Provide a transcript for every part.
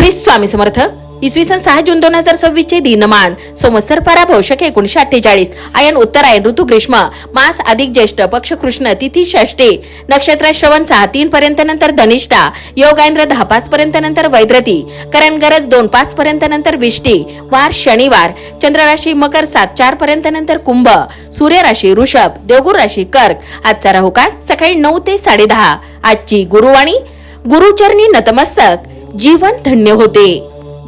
श्री स्वामी समर्थ. इसवी सन 6 जून 2026 चे दिनमान संवत्सर पराभव शके 1948 आयन उत्तरायण ऋतू ग्रीष्म मास अधिक ज्येष्ठ पक्ष कृष्ण तिथी षष्ठी नक्षत्र श्रवण 6:03 पर्यंत नंतर धनिष्ठा योगेंद्र 10:05 पर्यंत नंतर वैद्रती करण गरज 2:05 पर्यंत नंतर विष्टी वार शनिवार चंद्र राशी मकर 7:04 पर्यंत नंतर कुंभ सूर्य राशी वृषभ देवगुरु राशी कर्क ज्याचा राहुकाळ सकाळी 9 ते 10:30 आजची गुरुवाणी गुरुचरणी नतमस्तक जीवन धन्य होते.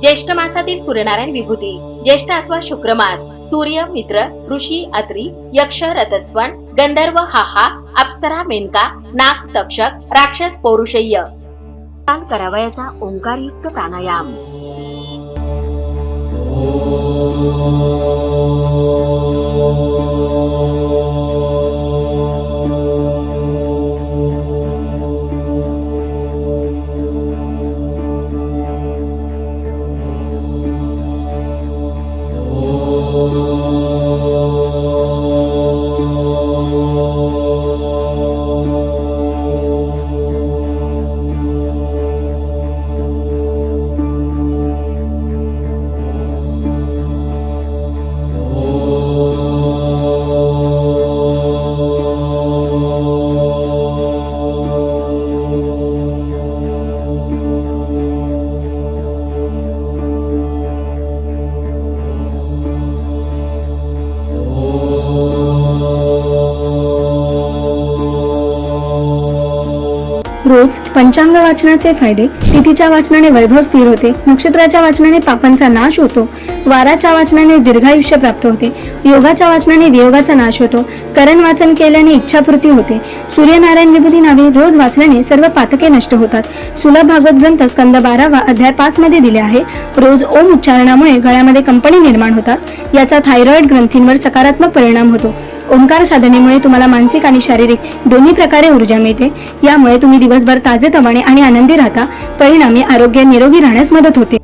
ज्येष्ठ मासातील सूर्यनारायण विभूती ज्येष्ठ अथवा शुक्र मास सूर्य मित्र ऋषी अत्री यक्ष रथस्वन गंधर्व हाहा अप्सरा मेनका नाग तक्षक राक्षस पौरुषय्य करावयाचा ओंकारयुक्त प्राणायाम. रोज पंचांग वाचनाचे फायदे. तिथीच्या वाचनाने वैभव स्थिर होते, नक्षत्राच्या वाचनाने पापांचा नाश होतो, वाराच्या वाचनाने दीर्घायुष्य प्राप्त होते, योगाच्या वाचनाने वियोगाचा नाश होतो, करण वाचन केल्याने इच्छापूर्ती होते, सूर्यनारायण विभूती नावे रोज वाचल्याने सर्व पातके नष्ट होतात. सुलभ भागवत ग्रंथ स्कंद 12 अध्याय 5 मध्ये दिले आहे. रोज ओम उच्चारणामुळे गळ्यामध्ये कंपनी निर्माण होतात, याचा थायरॉइड ग्रंथींवर सकारात्मक परिणाम होतो. ओंकार साधनेमुळे तुम्हाला मानसिक आणि शारीरिक दोन्ही प्रकारे ऊर्जा मिळते. यामुळे तुम्ही दिवसभर ताजेतवाने आणि आनंदी राहता. परिणामी आरोग्य निरोगी राहण्यास मदत होते.